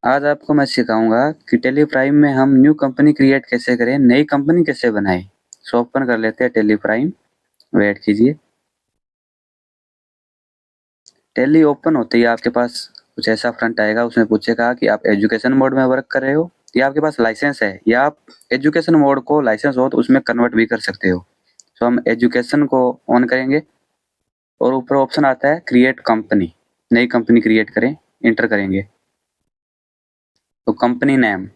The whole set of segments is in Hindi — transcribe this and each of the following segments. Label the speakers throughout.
Speaker 1: आज आपको मैं सिखाऊंगा कि टेली प्राइम में हम न्यू कंपनी क्रिएट कैसे करें, नई कंपनी कैसे बनाएं। सो ओपन कर लेते हैं टेली प्राइम। वेट कीजिए। टेली ओपन होते ही आपके पास कुछ ऐसा फ्रंट आएगा। उसमें पूछेगा कि आप एजुकेशन मोड में वर्क कर रहे हो या आपके पास लाइसेंस है, या आप एजुकेशन मोड को लाइसेंस हो तो उसमें कन्वर्ट भी कर सकते हो। तो हम एजुकेशन को ऑन करेंगे और ऊपर ऑप्शन आता है क्रिएट कंपनी। नई कंपनी क्रिएट करें, इंटर करेंगे। तो कंपनी नेम,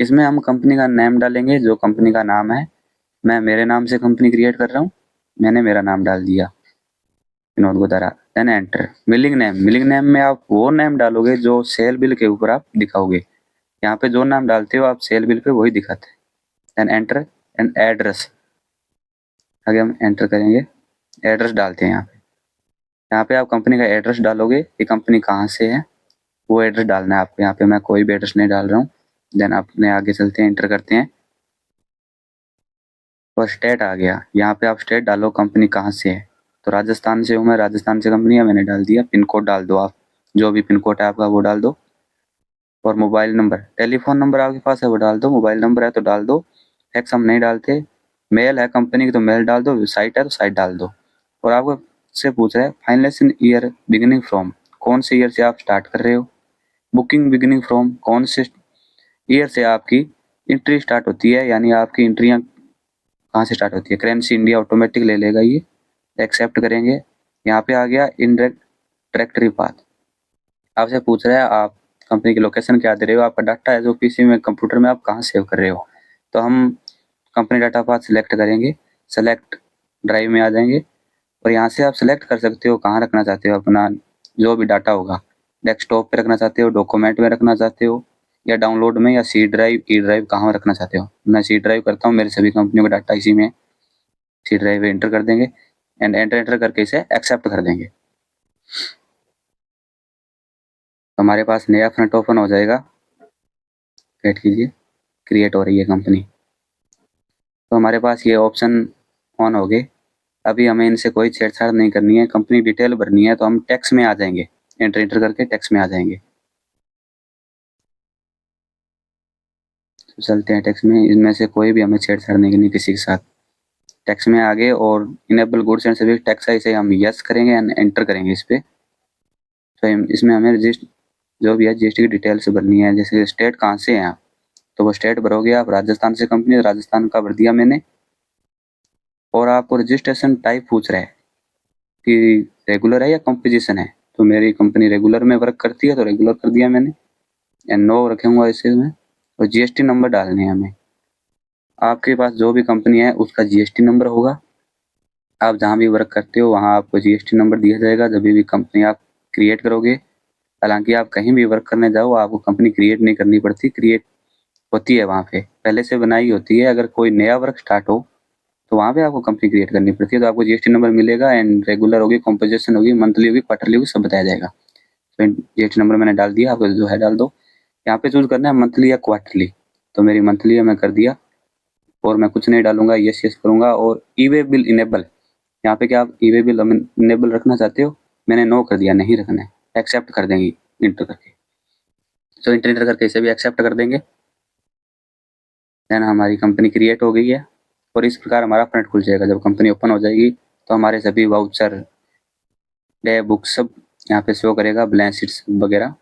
Speaker 1: इसमें हम कंपनी का नेम डालेंगे जो कंपनी का नाम है। मैं मेरे नाम से कंपनी क्रिएट कर रहा हूँ, मैंने मेरा नाम डाल दिया Vinod Godara. Then enter. Mailing name, mailing name में आप वो नेम डालोगे जो सेल बिल के ऊपर आप दिखाओगे। यहाँ पे जो नाम डालते हो आप सेल बिल पे वही दिखाते हैं। Then enter. एंड एड्रेस, आगे हम एंटर करेंगे। एड्रेस डालते हैं यहाँ पे आप कंपनी का एड्रेस डालोगे कि कंपनी कहाँ से है, वो एड्रेस डालना है आपको। यहाँ पे मैं कोई भी एड्रेस नहीं डाल रहा हूँ। देन अपने आगे चलते हैं, एंटर करते हैं और स्टेट आ गया। यहाँ पे आप स्टेट डालो कंपनी कहाँ से है। तो राजस्थान से हूँ मैं, राजस्थान से कंपनी है, मैंने डाल दिया। पिन कोड डाल दो आप, जो भी पिन कोड है आपका वो डाल दो। और मोबाइल नंबर, टेलीफोन नंबर आपके पास है वो डाल दो, मोबाइल नंबर है तो डाल दो। फैक्स हम नहीं डालते। मेल है कंपनी की तो मेल डाल दो, साइट है तो साइट डाल दो। और आपको से पूछ रहा है फाइनलाइजेशन ईयर बिगिनिंग फ्रॉम, कौन से ईयर से आप स्टार्ट कर रहे हो। बुकिंग बिगिनिंग फ्रॉम, कौन से ईयर से आपकी एंट्री स्टार्ट होती है, यानी आपकी एंट्रियाँ कहाँ से स्टार्ट होती है। करेंसी इंडिया ऑटोमेटिक ले लेगा ये। एक्सेप्ट करेंगे। यहाँ पे आ गया इनडायरेक्ट डायरेक्टरी पाथ। आपसे पूछ रहा है आप कंपनी की लोकेशन क्या दे रहे हो, आपका डाटा है जो पीसी में कंप्यूटर में आप कहाँ सेव कर रहे हो। तो हम कंपनी डाटा पाथ सिलेक्ट करेंगे। सेलेक्ट ड्राइव में आ जाएंगे और यहाँ से आप सेलेक्ट कर सकते हो कहाँ रखना चाहते हो अपना जो भी डाटा होगा। डेस्कटॉप पे रखना चाहते हो, डॉक्यूमेंट में रखना चाहते हो, या डाउनलोड में, या सी ड्राइव ई ड्राइव कहाँ रखना चाहते हो। मैं सी ड्राइव करता हूँ, मेरे सभी कंपनियों का डाटा इसी में। सी ड्राइव एंटर कर देंगे एंड एंटर करके इसे एक्सेप्ट कर देंगे। तो हमारे पास नया फ्रंट ओपन हो जाएगा। वेट कीजिए, क्रिएट हो रही है कंपनी। तो हमारे पास ये ऑप्शन ऑन हो गए। अभी हमें इनसे कोई छेड़छाड़ नहीं करनी है, कंपनी डिटेल भरनी है। तो हम टैक्स में आ जाएंगे, एंटर करके टैक्स में आ जाएंगे। तो चलते हैं टैक्स में। इनमें से कोई भी हमें छेड़छाड़ नहीं करनी किसी के साथ। टैक्स में आगे और enable goods and service tax है, इसे हम यस करेंगे एंड एंटर करेंगे इस पे। तो इसमें हमें रजिस्टर जो भी है जीएसटी की डिटेल्स भरनी है। जैसे स्टेट कहाँ से हैं आप, तो वो स्टेट भरोगे आप। राजस्थान से कंपनी, राजस्थान का भर दिया मैंने। और आपको रजिस्ट्रेशन टाइप पूछ रहा है कि रेगुलर है या कंपोजिशन है। तो मेरी कंपनी रेगुलर में वर्क करती है तो रेगुलर कर दिया मैंने एंड नो रखूंगा इसे में। और जीएसटी नंबर डालने हैं हमें। आपके पास जो भी कंपनी है उसका जीएसटी नंबर होगा। आप जहाँ भी वर्क करते हो वहाँ आपको जीएसटी नंबर दिया जाएगा जब भी कंपनी आप क्रिएट करोगे। हालांकि आप कहीं भी वर्क करने जाओ आपको कंपनी क्रिएट नहीं करनी पड़ती, क्रिएट होती है वहाँ पे, पहले से बनाई होती है। अगर कोई नया वर्क स्टार्ट हो तो वहाँ पे आपको कंपनी क्रिएट करनी पड़ती है। तो आपको जीएसटी नंबर मिलेगा एंड रेगुलर होगी, कॉम्पोजिशन होगी, मंथली होगी, क्वार्टरली होगी, सब बताया जाएगा। तो जीएसटी नंबर मैंने डाल दिया, आपको जो है डाल दो। यहाँ पे चूज करना है मंथली या क्वार्टरली। तो मेरी मंथली है, मैं कर दिया। और मैं कुछ नहीं डालूंगा, यस यस करूंगा। और ई वे बिल इनेबल, यहाँ पे क्या आप ई वे बिल इनेबल रखना चाहते हो, मैंने नो कर दिया, नहीं रखना है। एक्सेप्ट कर देंगे इंटर करके। तो इंटर करके इसे भी एक्सेप्ट कर देंगे। देन हमारी कंपनी क्रिएट हो गई है और इस प्रकार हमारा फ्रंट खुल जाएगा। जब कंपनी ओपन हो जाएगी तो हमारे सभी वाउचर, डे बुक सब यहाँ पे शो करेगा, बैलेंस शीट्स वगैरह।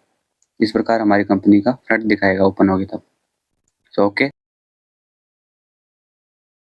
Speaker 1: इस प्रकार हमारी कंपनी का फ्रंट दिखाएगा ओपन होगी तब। So okay.